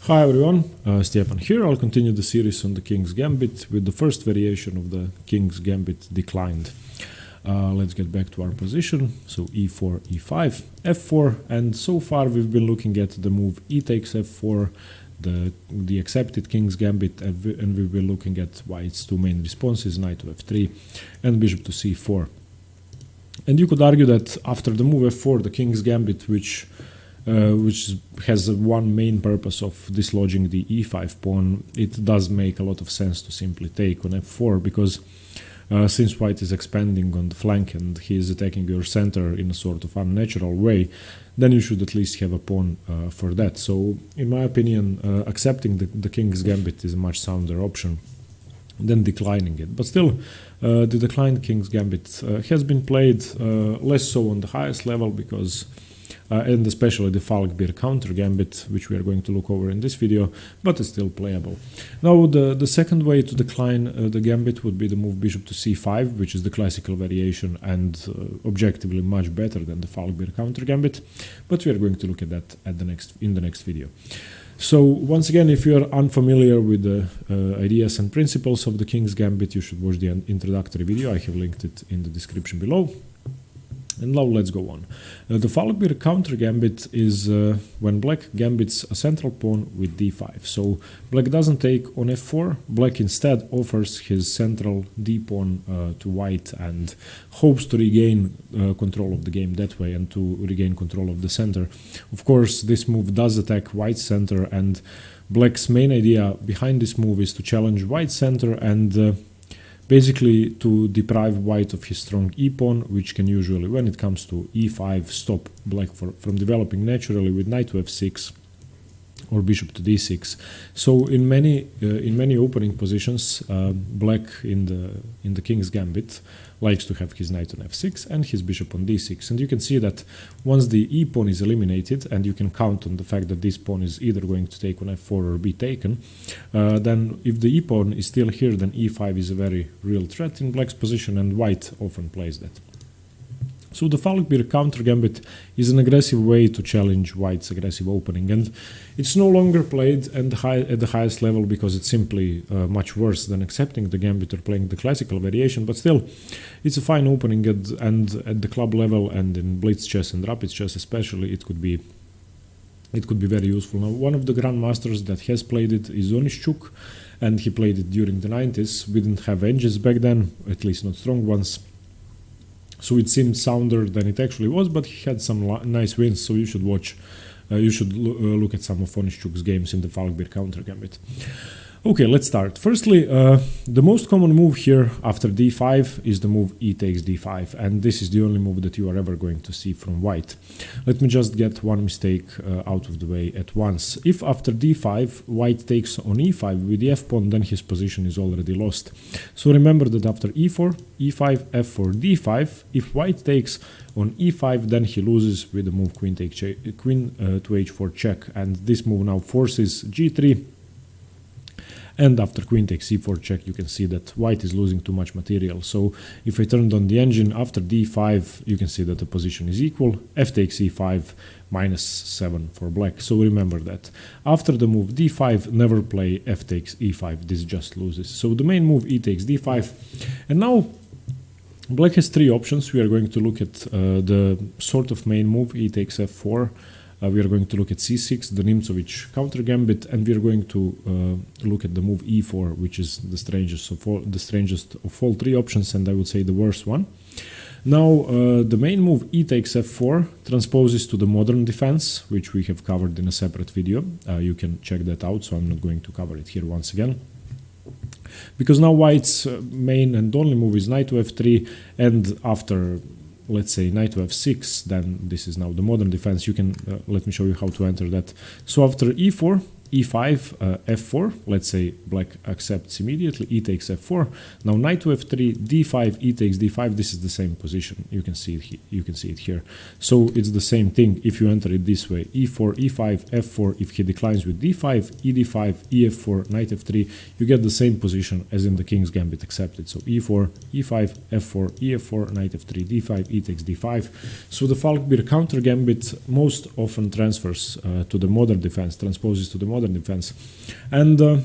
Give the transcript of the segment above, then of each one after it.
Hi everyone, Stepan here. I'll continue the series on the King's Gambit with the first variation of the King's Gambit declined. Let's get back to our position. So e4, e5, f4, and so far we've been looking at the move e takes f4, the accepted King's Gambit, and we've been looking at white's two main responses, knight to f3 and bishop to c4. And you could argue that after the move f4, the King's Gambit, which has one main purpose of dislodging the e5 pawn, it does make a lot of sense to simply take on f4, because since white is expanding on the flank and he is attacking your center in a sort of unnatural way, then you should at least have a pawn for that. So in my opinion, accepting the King's Gambit is a much sounder option than declining it. But still, the declined King's Gambit has been played less so on the highest level, because and especially the Falkbeer Countergambit, which we are going to look over in this video, but it's still playable. Now, the second way to decline the gambit would be the move bishop to c5, which is the classical variation and objectively much better than the Falkbeer Countergambit, but we are going to look at that in the next video. So once again, if you are unfamiliar with the ideas and principles of the King's Gambit, you should watch the introductory video. I have linked it in the description below. And now let's go on. The Falkbeer Countergambit is when black gambits a central pawn with d5. So black doesn't take on f4, black instead offers his central d pawn to white and hopes to regain control of the game that way and to regain control of the center. Of course, this move does attack white's center, and black's main idea behind this move is to challenge white's center and basically to deprive white of his strong e-pawn, which can usually, when it comes to e5, stop black from developing naturally with knight to f6 or bishop to d6. So in many opening positions, black in the King's Gambit likes to have his knight on f6 and his bishop on d6. And you can see that once the e-pawn is eliminated, and you can count on the fact that this pawn is either going to take on f4 or be taken, then if the e-pawn is still here, then e5 is a very real threat in black's position, and white often plays that. So the Falkbeer Countergambit is an aggressive way to challenge white's aggressive opening, and it's no longer played at the highest level because it's simply much worse than accepting the gambit or playing the classical variation, but still it's a fine opening, and at the club level and in blitz chess and rapid chess especially, it could be very useful. Now, one of the grandmasters that has played it is Nimzowitsch, and he played it during the 90s. We didn't have engines back then, at least not strong ones. So it seemed sounder than it actually was, but he had some nice wins, so you should watch, look at some of Nimzowitsch's games in the Falkbeer Countergambit. Okay, let's start. Firstly, the most common move here after d5 is the move e takes d5, and this is the only move that you are ever going to see from white. Let me just get one mistake out of the way at once. If after d5 white takes on e5 with the f-pawn, then his position is already lost. So remember that after e4, e5, f4, d5, if white takes on e5, then he loses with the move queen to h4 check, and this move now forces g3. And after queen takes c4 check, you can see that white is losing too much material. So if I turned on the engine after d5, you can see that the position is equal. F takes e5, -7 for black. So remember that. After the move d5, never play f takes e5. This just loses. So the main move e takes d5. And now black has three options. We are going to look at the sort of main move e takes f4. We are going to look at c6, the Nimzowitsch Countergambit, and we are going to look at the move e4, which is the strangest of all three options, and I would say the worst one. Now, the main move e takes f4 transposes to the modern defense, which we have covered in a separate video. You can check that out, so I'm not going to cover it here once again. Because now white's main and only move is knight to f3, and after, let's say, knight to f6, then this is now the modern defense. You can let me show you how to enter that. So after e4, e5, f4, let's say black accepts immediately, e takes f4. Now knight to f3, d5, e takes d5. This is the same position. You can see it here. So it's the same thing if you enter it this way: e4, e5, f4. If he declines with d5, e d5, ef4, knight f3, you get the same position as in the King's Gambit accepted. So e4, e5, f4, ef4, knight f3, d5, e takes d5. So the Falkbeer Countergambit most often transfers to the modern defense, transposes to the modern modern defense. And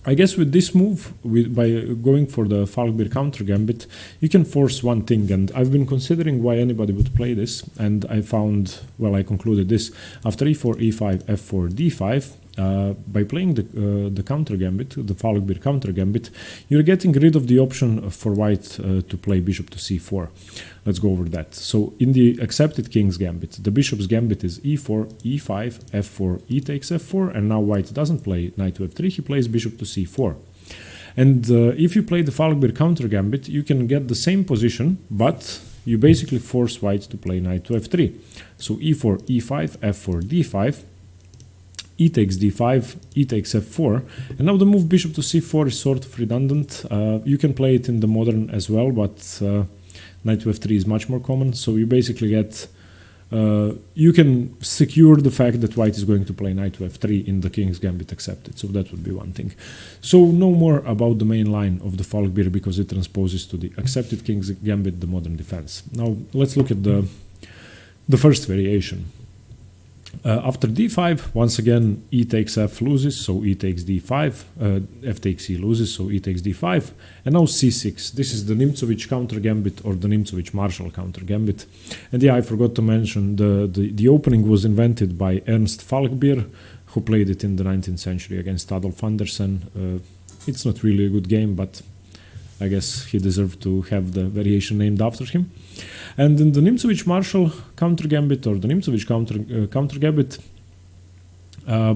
I guess with this move, by going for the Falkbeer Countergambit, you can force one thing, and I've been considering why anybody would play this, and I found, well, I concluded this. After e4, e5, f4, d5, by playing the Countergambit, the Falkbeer Countergambit, you're getting rid of the option for white to play bishop to c4. Let's go over that. So in the accepted King's Gambit, the bishop's gambit is e4, e5, f4, e takes f4, and now white doesn't play knight to f3, he plays bishop to c4. And if you play the Falkbeer Countergambit, you can get the same position, but you basically force white to play knight to f3. So e4, e5, f4, d5, e takes d5, e takes f4, and now the move bishop to c4 is sort of redundant. You can play it in the modern as well, but knight to f3 is much more common, so you basically get you can secure the fact that white is going to play knight to f3 in the King's Gambit accepted, so that would be one thing. So no more about the main line of the Falkbeer because it transposes to the accepted King's Gambit, the modern defense. Now let's look at the first variation. After d5, once again, e takes f loses, so e takes d5, f takes e loses, so e takes d5, and now c6. This is the Nimzowitsch Countergambit or the Nimzowitsch Marshall Countergambit. And yeah, I forgot to mention the opening was invented by Ernst Falkbeer, who played it in the 19th century against Adolf Andersen. It's not really a good game, but I guess he deserved to have the variation named after him. And in the Nimzowitsch Marshall Countergambit or the Nimzowitsch Countergambit,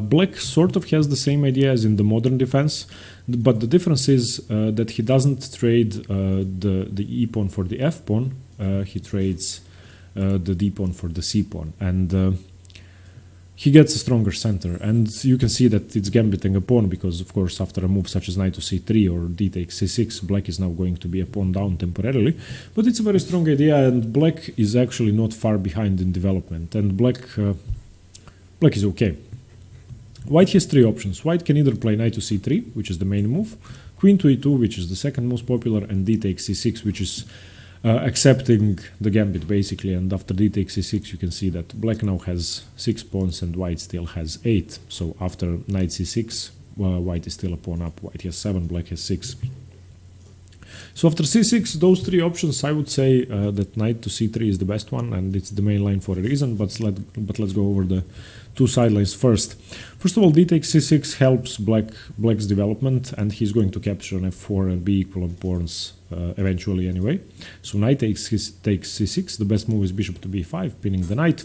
black sort of has the same idea as in the modern defense, but the difference is that he doesn't trade the e pawn for the f pawn. He trades the d pawn for the c pawn, and he gets a stronger center, and you can see that it's gambiting a pawn because, of course, after a move such as knight to c3 or d takes c6, black is now going to be a pawn down temporarily. But it's a very strong idea, and black is actually not far behind in development, and black is okay. White has three options. White can either play knight to c3, which is the main move, queen to e2, which is the second most popular, and d takes c6, which is accepting the gambit basically, and after d takes c6 you can see that black now has 6 pawns and white still has 8. So after knight c6, white is still a pawn up. White has 7, black has 6. So after c6, those three options, I would say that knight to c3 is the best one, and it's the main line for a reason, but let's go over the two sidelines first. First of all, d takes c6 helps black's development, and he's going to capture on f4 and be equal on pawns eventually anyway. So knight takes c6, the best move is bishop to b5, pinning the knight.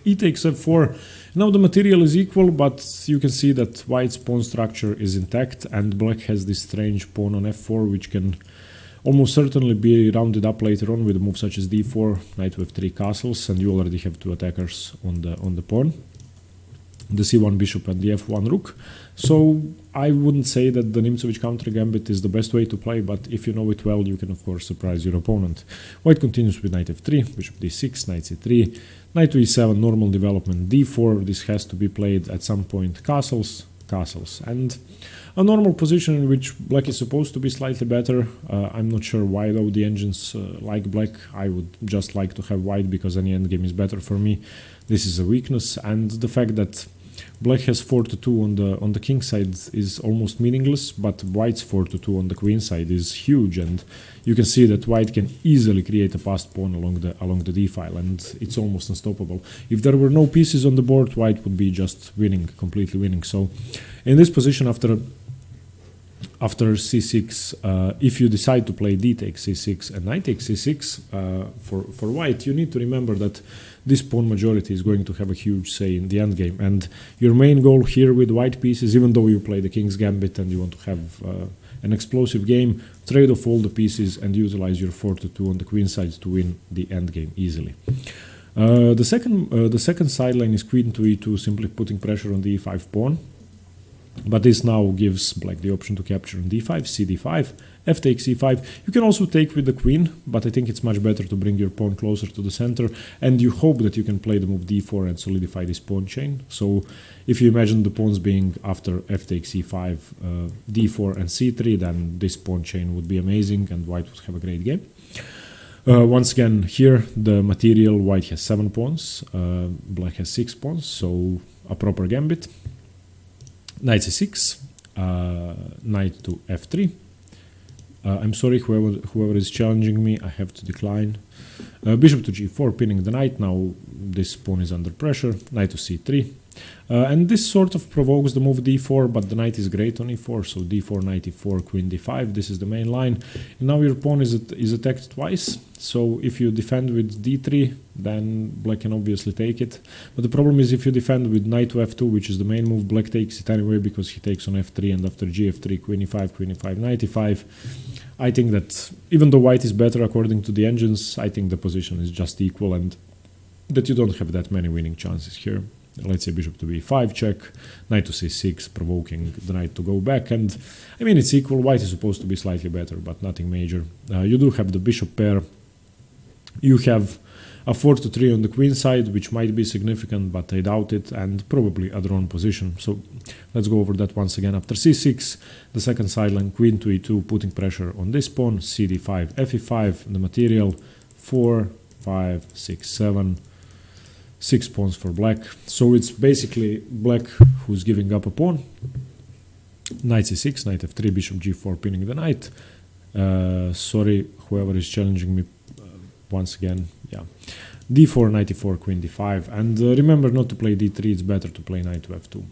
E takes f4. Now the material is equal, but you can see that white's pawn structure is intact, and black has this strange pawn on f4, which can almost certainly be rounded up later on with a move such as d4, knight to f3 castles, and you already have two attackers on the pawn, the c1 bishop and the f1 rook. So I wouldn't say that the Nimzowitsch Countergambit is the best way to play, but if you know it well, you can of course surprise your opponent. White continues with knight f3, bishop d6, knight c3, knight to e7, normal development, d4. This has to be played at some point, castles, and a normal position in which black is supposed to be slightly better. I'm not sure why though the engines like black. I would just like to have white because any endgame is better for me. This is a weakness, and the fact that black has 4-2 on the king side is almost meaningless, but white's 4-2 on the queen side is huge, and you can see that white can easily create a passed pawn along the d file, and it's almost unstoppable. If there were no pieces on the board, white would be just winning, completely winning. So in this position, after c6, if you decide to play d takes c6 and knight takes c6 for white, you need to remember that this pawn majority is going to have a huge say in the endgame, and your main goal here with white pieces, even though you play the King's Gambit and you want to have an explosive game, trade off all the pieces and utilize your 4-2 on the queen side to win the endgame easily. The second sideline is queen to e2, simply putting pressure on the e5 pawn. But this now gives black the option to capture on d5, cd5, f takes e5. You can also take with the queen, but I think it's much better to bring your pawn closer to the center, and you hope that you can play the move d4 and solidify this pawn chain. So if you imagine the pawns being after f takes e5, d4 and c3, then this pawn chain would be amazing and white would have a great game. Once again, here the material, white has 7 pawns, black has 6 pawns, so a proper gambit. knight c6, knight to f3. I'm sorry, whoever is challenging me, I have to decline. Bishop to g4, pinning the knight. Now this pawn is under pressure. Knight to c3. And this sort of provokes the move d4, but the knight is great on e4, so d4, knight e4, queen d5. This is the main line. And now your pawn is attacked twice, so if you defend with d3, then black can obviously take it. But the problem is if you defend with knight to f2, which is the main move, black takes it anyway because he takes on f3, and after gf3, queen e5, knight e5. I think that even though white is better according to the engines, I think the position is just equal and that you don't have that many winning chances here. Let's say bishop to b5 check, knight to c6, provoking the knight to go back, and I mean it's equal. White is supposed to be slightly better, but nothing major. You do have the bishop pair. You have a 4 to 3 on the queen side, which might be significant, but I doubt it, and probably a drawn position. So let's go over that once again. After c6, the second sideline, queen to e2, putting pressure on this pawn, cd5, fe5, the material, 4, 5, 6, 7, 6 pawns for black. So it's basically black who's giving up a pawn. Knight c6, knight f3, bishop g4, pinning the knight. Sorry, whoever is challenging me once again, yeah. d4, knight e4, queen d5. And remember not to play d3, it's better to play knight to f2.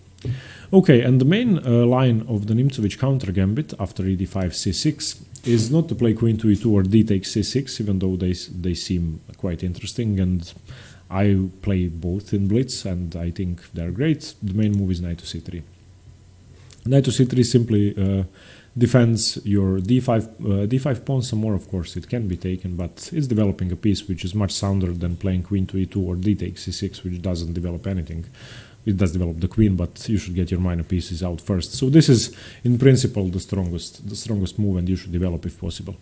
Okay, and the main line of the Nimzowitsch countergambit after ed5, c6 is not to play queen to e2 or d takes c6, even though they seem quite interesting, and I play both in blitz and I think they're great. The main move is knight to c3. Knight to c3 simply defends your d5 pawn some more. Of course it can be taken, but it's developing a piece which is much sounder than playing queen to e2 or d takes c6, which doesn't develop anything. It does develop the queen, but you should get your minor pieces out first. So this is in principle the strongest move, and you should develop if possible.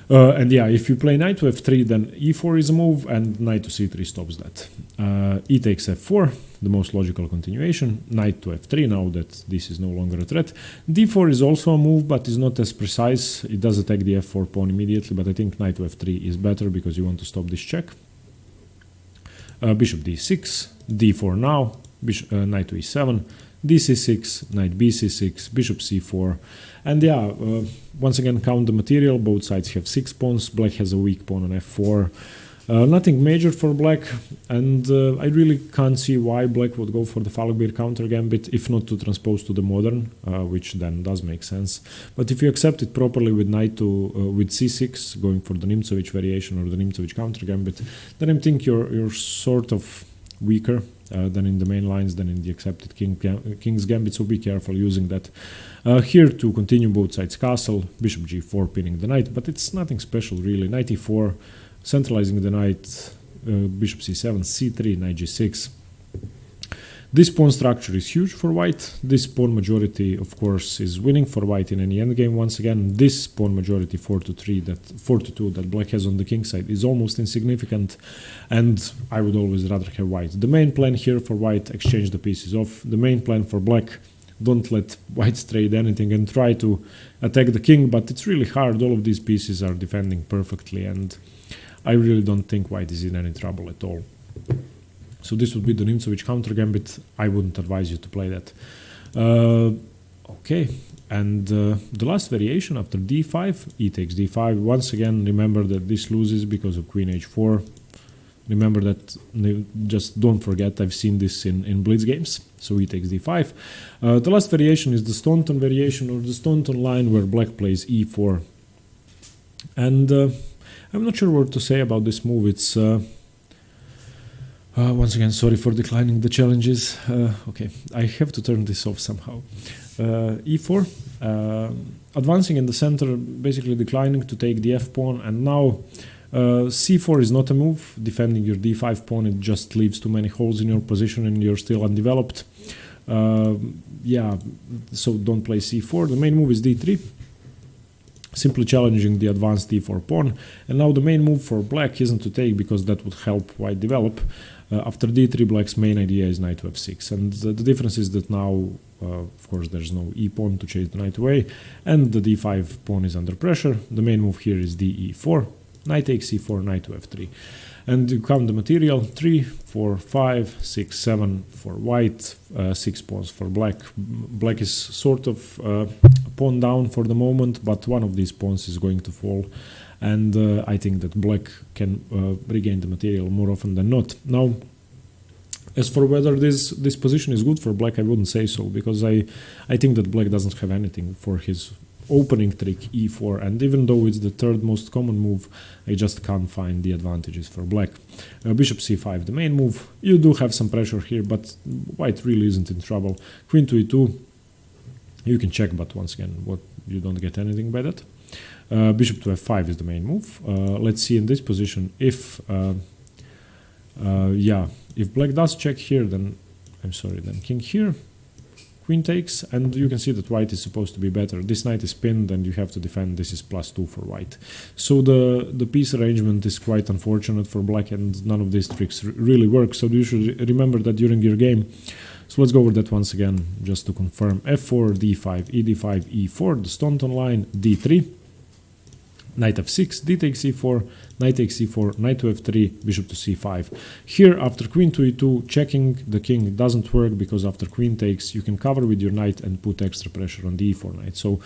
And yeah, if you play knight to f3, then e4 is a move, and knight to c3 stops that. E takes f4, the most logical continuation. Knight to f3, now that this is no longer a threat. d4 is also a move, but is not as precise. It does attack the f4 pawn immediately, but I think knight to f3 is better because you want to stop this check. Bishop d6, d4 now, knight to e7, dc6, knight bc6, bishop c4, and yeah, once again count the material. Both sides have 6 pawns. Black has a weak pawn on f4. Nothing major for black, and I really can't see why black would go for the Falkbeer Countergambit if not to transpose to the modern, which then does make sense. But if you accept it properly with knight to with c6, going for the Nimzowitsch variation or the Nimzowitsch Countergambit, then I think you're sort of weaker than in the main lines, than in the accepted King's Gambit, so be careful using that. Here to continue both sides castle, bishop g4 pinning the knight, but it's nothing special really. Knight e4, centralizing the knight, bishop c7, c3, knight g6. This pawn structure is huge for white. This pawn majority, of course, is winning for white in any endgame. Once again, this pawn majority 4 to 2 that black has on the king side is almost insignificant, and I would always rather have white. The main plan here for white, exchange the pieces off. The main plan for black, don't let white trade anything and try to attack the king, but it's really hard. All of these pieces are defending perfectly, and I really don't think white is in any trouble at all. So this would be the Nimzowitsch Countergambit. I wouldn't advise you to play that. Okay, and the last variation after d5, e takes d5. Once again, remember that this loses because of queen h4. Remember that, just don't forget, I've seen this in blitz games. So e takes d5. The last variation is the Staunton variation, or the Staunton line, where black plays e4. And I'm not sure what to say about this move. It's once again, sorry for declining the challenges. Okay, I have to turn this off somehow. E4, advancing in the center, basically declining to take the f-pawn, and now c4 is not a move. Defending your d5 pawn, it just leaves too many holes in your position and you're still undeveloped. Yeah, so don't play c4. The main move is d3. Simply challenging the advanced d4 pawn, and now the main move for black isn't to take because that would help white develop. After d3, black's main idea is knight to f6, and the difference is that now, of course, there's no e pawn to chase the knight away, and the d5 pawn is under pressure. The main move here is d e4, knight takes e4, knight to f3. And you count the material: 3, 4, 5, 6, 7 for white, 6 pawns for black. Black is sort of pawn down for the moment, but one of these pawns is going to fall, and I think that black can regain the material more often than not. Now, as for whether this position is good for black, I wouldn't say so, because I think that black doesn't have anything for his opening trick e4, and even though it's the third most common move, I just can't find the advantages for black. Bishop c5, the main move. You do have some pressure here, but white really isn't in trouble. Queen to e2, you can check, but once again, you don't get anything by that. Bishop to f5 is the main move. Let's see in this position if if black does check here, then then king here, queen takes, and you can see that white is supposed to be better. This knight is pinned and you have to defend. This is +2 for white. So the piece arrangement is quite unfortunate for black, and none of these tricks really work. So you should remember that during your game. So let's go over that once again, just to confirm. f4, d5, ed5, e4, the Staunton line, d3, knight f6, d takes e4, knight takes e4, knight to f3, bishop to c5. Here, after queen to e2, checking the king doesn't work, because after queen takes, you can cover with your knight and put extra pressure on the e4 knight. So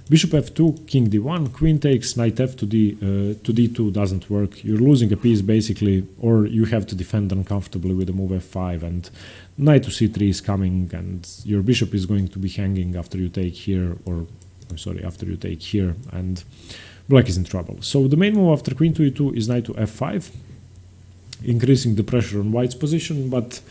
bishop f2, king d1, queen takes, knight f to d2 doesn't work. You're losing a piece basically, or you have to defend uncomfortably with the move f5, and knight to c3 is coming, and your bishop is going to be hanging after you take here, or after you take here, and black is in trouble. So the main move after queen to e2 is knight to f5, increasing the pressure on white's position. But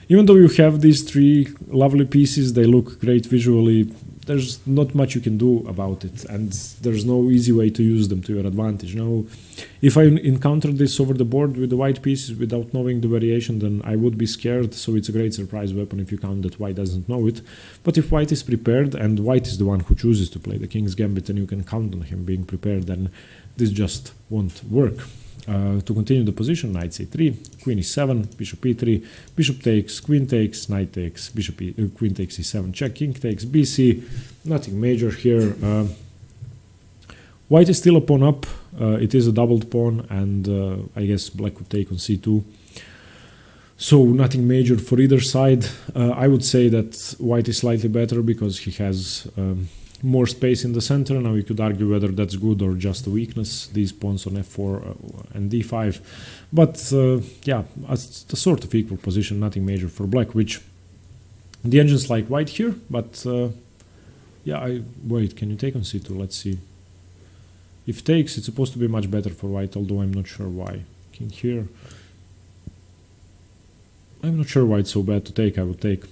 even though you have these three lovely pieces, they look great visually, there's not much you can do about it, and there's no easy way to use them to your advantage. Now, if I encounter this over the board with the white pieces without knowing the variation, then I would be scared. So it's a great surprise weapon if you count that white doesn't know it. But if white is prepared, and white is the one who chooses to play the King's Gambit, and you can count on him being prepared, then this just won't work. To continue the position, knight c3, queen e7, bishop e3, bishop takes, queen takes, knight takes, queen takes e7, check, king takes, bc, nothing major here. White is still a pawn up, it is a doubled pawn, and I guess black would take on c2. So nothing major for either side. I would say that white is slightly better because he has more space in the center. Now you could argue whether that's good or just a weakness, these pawns on f4 and d5, but yeah, it's a sort of equal position, nothing major for black, which the engine's like white here, but yeah, wait, can you take on c2? Let's see. If takes, it's supposed to be much better for white, although I'm not sure why. King here, I'm not sure why it's so bad to take. I would take.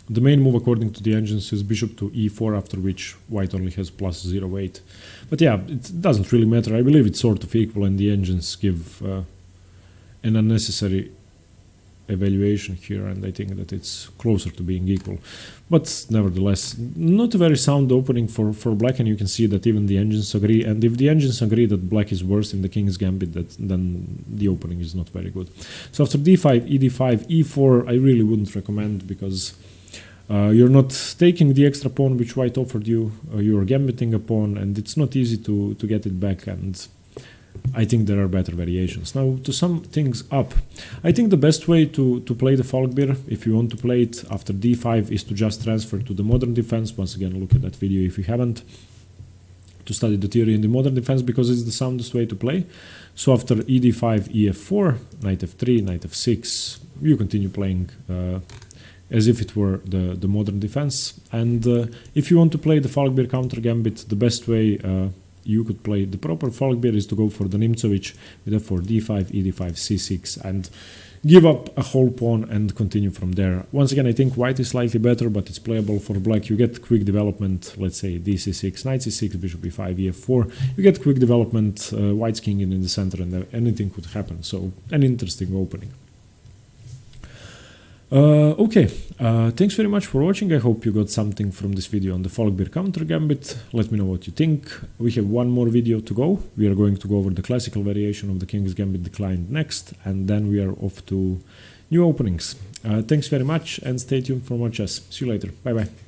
The main move according to the engines is bishop to e4, after which white only has +0.8. But yeah, it doesn't really matter. I believe it's sort of equal, and the engines give an unnecessary evaluation here, and I think that it's closer to being equal. But nevertheless, not a very sound opening for black, and you can see that even the engines agree. And if the engines agree that black is worse in the King's Gambit, then the opening is not very good. So after d5, ed5, e4, I really wouldn't recommend, because you're not taking the extra pawn which white offered you, you're gambiting a pawn, and it's not easy to get it back, and I think there are better variations. Now, to sum things up, I think the best way to play the Falkbeer, if you want to play it after d5, is to just transfer to the modern defense. Once again, look at that video if you haven't, to study the theory in the modern defense, because it's the soundest way to play. So after ed5, ef4, knight f3, knight f6, you continue playing as if it were the modern defense. And if you want to play the Falkbeer Countergambit, the best way you could play the proper Falkbeer is to go for the Nimzowitsch with f4, d5, ed5, c6, and give up a whole pawn and continue from there. Once again, I think white is slightly better, but it's playable for black. You get quick development, let's say dc6, knight c6, bishop e5, ef4. You get quick development, white's king in the center, and anything could happen. So an interesting opening. Okay, thanks very much for watching. I hope you got something from this video on the Falkbeer Countergambit. Let me know what you think. We have one more video to go. We are going to go over the classical variation of the King's Gambit declined next, and then we are off to new openings. Thanks very much, and stay tuned for more chess. See you later. Bye bye.